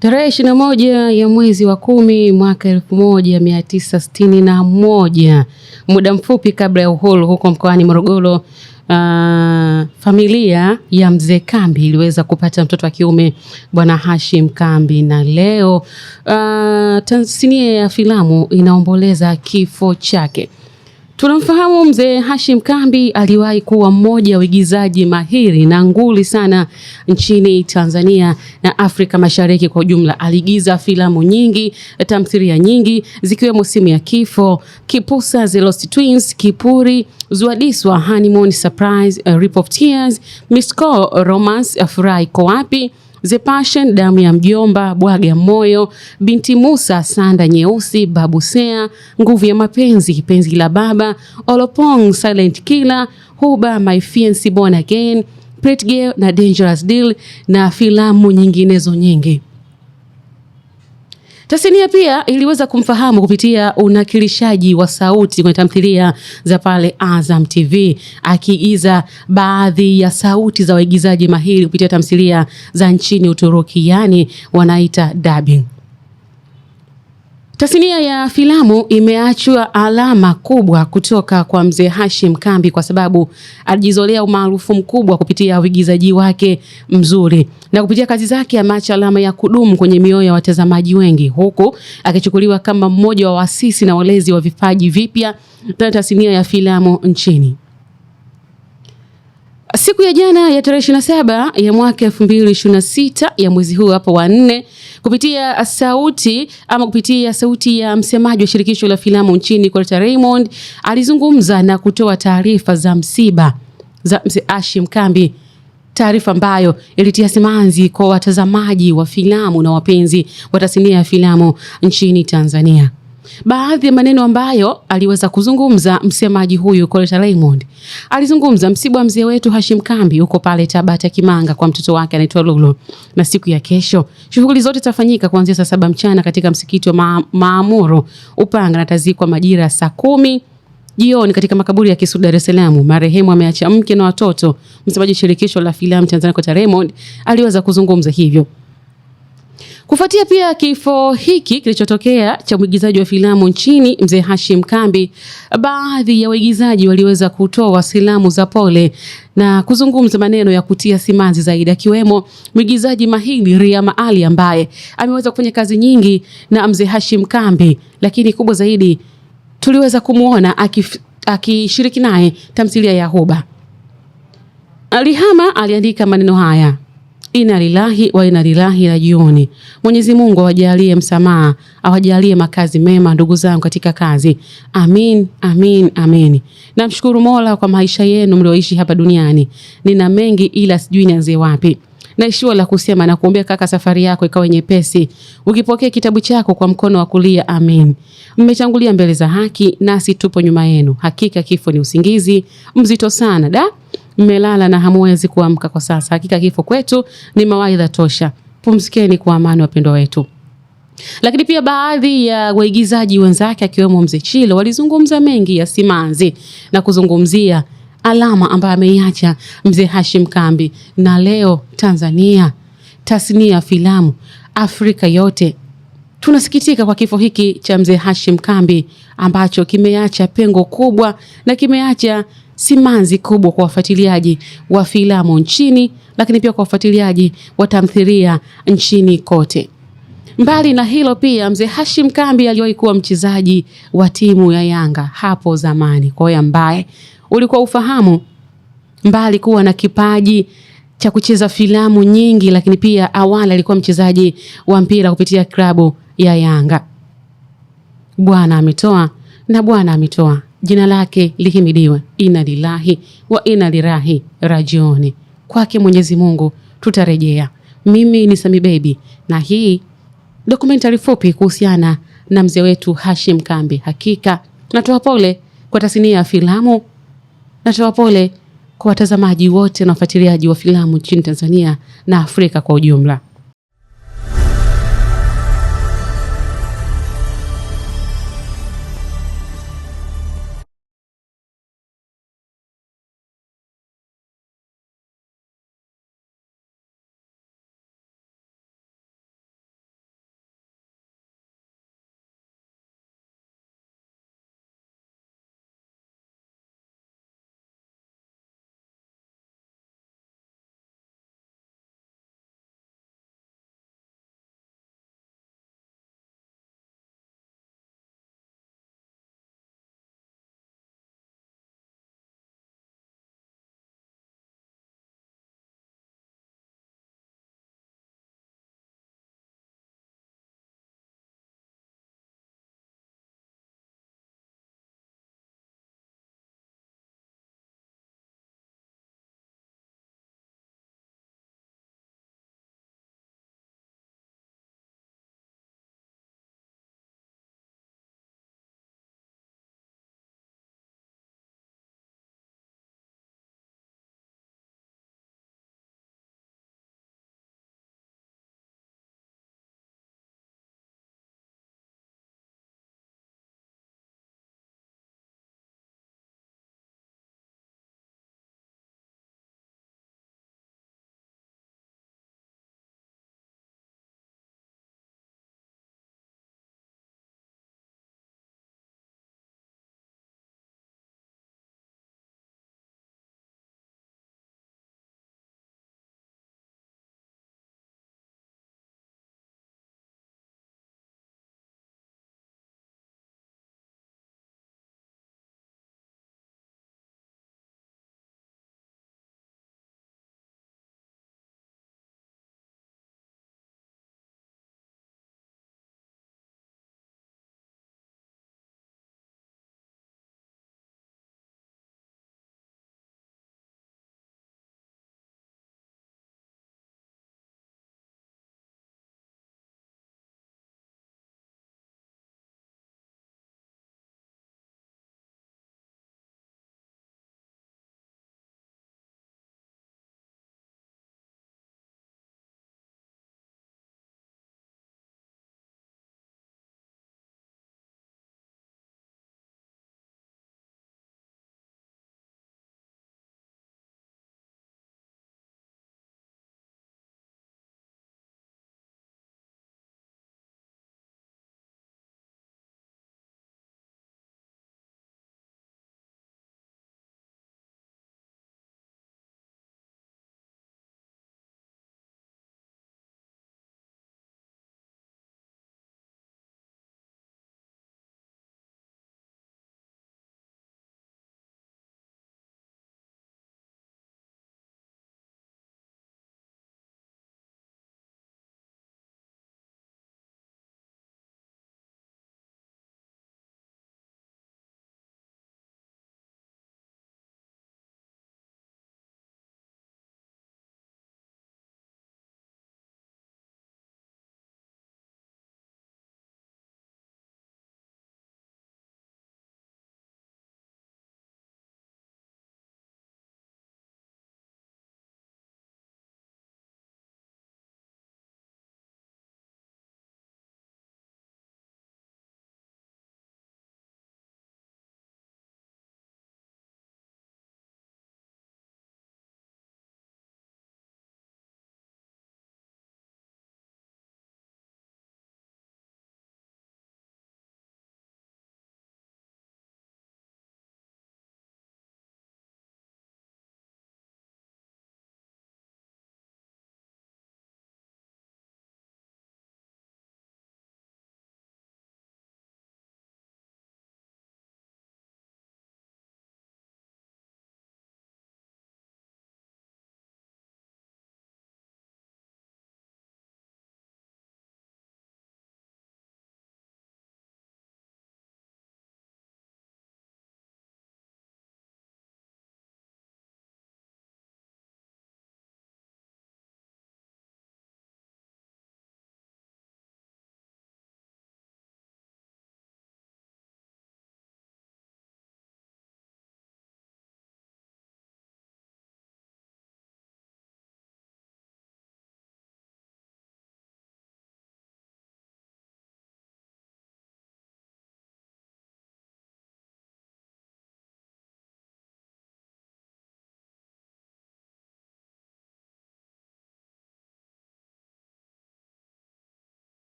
Tarehe 21 ya mwezi wa 10 mwaka 1961, muda mfupi kabla ya uhuru huko mkoani Morogoro, familia ya Mzee Kambi iliweza kupata mtoto wa kiume, Bwana Hashim Kambi, na leo tasnia ya filamu inaomboleza kifo chake. Tunamfahamu Mzee Hashim Kambi aliwahi kuwa mmoja wa waigizaji mahiri na nguli sana nchini Tanzania na Afrika Mashariki kwa ujumla. Aliigiza filamu nyingi, tamthilia nyingi zikiwemo Simu ya Kifo, Kipusa, The Lost Twins, Kipuri, Zuadiswa, Honeymoon, Surprise, Rip of Tears, Missed Call, Romance, Furaha Iko Wapi, The Passion, Damu ya Mjomba, Bwaga Moyo, Binti Musa, Sanda Nyeusi, Babu Sea, Nguvu ya Mapenzi, Penzi la Baba, Olopong, Silent Killer, Huba, My Fiancé Born Again, Pretty Girl na Dangerous Deal na filamu nyinginezo nyingi. Tasnia pia iliweza kumfahamu kupitia unakilishaji wa sauti kwenye tamthilia za pale Azam TV, akiigiza baadhi ya sauti za waigizaji mahiri kupitia tamthilia za nchini Uturuki, yani wanaita dubbing. Tasnia ya filamu imeachwa alama kubwa kutoka kwa Mzee Hashim Kambi kwa sababu alijizolea umaarufu mkubwa kupitia uigizaji wake mzuri, na kupitia kazi zake ameacha alama ya kudumu kwenye mioyo ya watazamaji wengi, huku akichukuliwa kama mmoja wa waasisi na walezi wa vipaji vipya na tasnia ya filamu nchini. Siku ya jana ya tarehe 27 ya mwaka 2026 ya mwezi huu hapa wa 4, kupitia sauti ya msemaji wa shirikisho la filamu nchini Coletta Raymond, alizungumza na kutoa taarifa za msiba za Mzee Hashim Kambi, taarifa ambayo ilitia simanzi kwa watazamaji wa filamu na wapenzi wa tasnia ya filamu nchini Tanzania. Baadhi ya maneno ambayo aliweza kuzungumza msemaji huyu Coletta Raymond, alizungumza msiba wa mzee wetu Hashim Kambi huko pale Tabata Kimanga kwa mtoto wake anaitwa Lulu, na siku ya kesho shughuli zote zitafanyika kuanzia saa 7 mchana katika msikiti wa Maamuru Upanga, na tazikwa majira ya saa 10 jioni katika makaburi ya Kisutu, Dar es Salaam. Marehemu ameacha mke na watoto. Msemaji shirikisho la filamu Tanzania Coletta Raymond aliweza kuzungumza hivyo. Kufuatia pia kifo hiki kilichotokea cha mwigizaji wa filamu nchini Mzee Hashim Kambi, baadhi ya waigizaji waliweza kutoa salamu za pole na kuzungumza maneno ya kutia simanzi zaidi, akiwemo mwigizaji mahiri Riyama Ali ambaye ameweza kufanya kazi nyingi na Mzee Hashim Kambi, lakini kubwa zaidi tuliweza kumuona akishiriki naye tamthilia ya Huba. Riyama aliandika maneno haya: Inna lillahi wa inna ilaihi rajiun. Mwenyezi Mungu awajalie msamaha, awajalie makazi mema ndugu zangu katika kazi. Amin, amin, amin. Namshukuru Mola kwa maisha yenu mlioishi hapa duniani. Nina mengi ila sijui nianze wapi. Naishiwa la kusema na kuombea kaka, safari yako ikawe nyepesi. Ukipokea kitabu chako kwa mkono wa kulia, amin. Mmechangulia mbele za haki, nasi tupo nyuma yenu. Hakika kifo ni usingizi mzito sana da. Mmelala na hamwezi kuamka kwa sasa. Hakika kifo kwetu ni mawaidha tosha. Pumzikeni kwa amani wapendwa wetu. Lakini pia baadhi ya waigizaji wenzake akiwemo Mzee Chilo walizungumza mengi ya simanzi na kuzungumzia alama ambayo ameiacha Mzee Hashim Kambi. Na leo Tanzania, tasnia ya filamu, Afrika yote tunasikitika kwa kifo hiki cha Mzee Hashim Kambi ambacho kimeacha pengo kubwa na kimeacha simanzi kubwa kwa wafuatiliaji wa filamu nchini, lakini pia kwa wafuatiliaji wa tamthilia nchini kote. Mbali na hilo pia Mzee Hashim Kambi aliwahi kuwa mchezaji wa timu ya Yanga hapo zamani. Kwa hiyo ambaye ulikuwa ufahamu, mbali kuwa na kipaji cha kucheza filamu nyingi, lakini pia awali alikuwa mchezaji wa mpira kupitia klabu ya Yanga. Bwana ametoa na Bwana ametoa. Jina lake lihimidiwe. Inna lillahi wa inna ilaihi rajiun. Kwake Mwenyezi Mungu tutarejea. Mimi ni Sami Baby na hii documentary fupi kuhusiana na mzee wetu Hashim Kambi. Hakika natoa pole kwa tasnia ya filamu, natoa pole kwa watazamaji wote na wafuatiliaji wa filamu nchini Tanzania na Afrika kwa ujumla.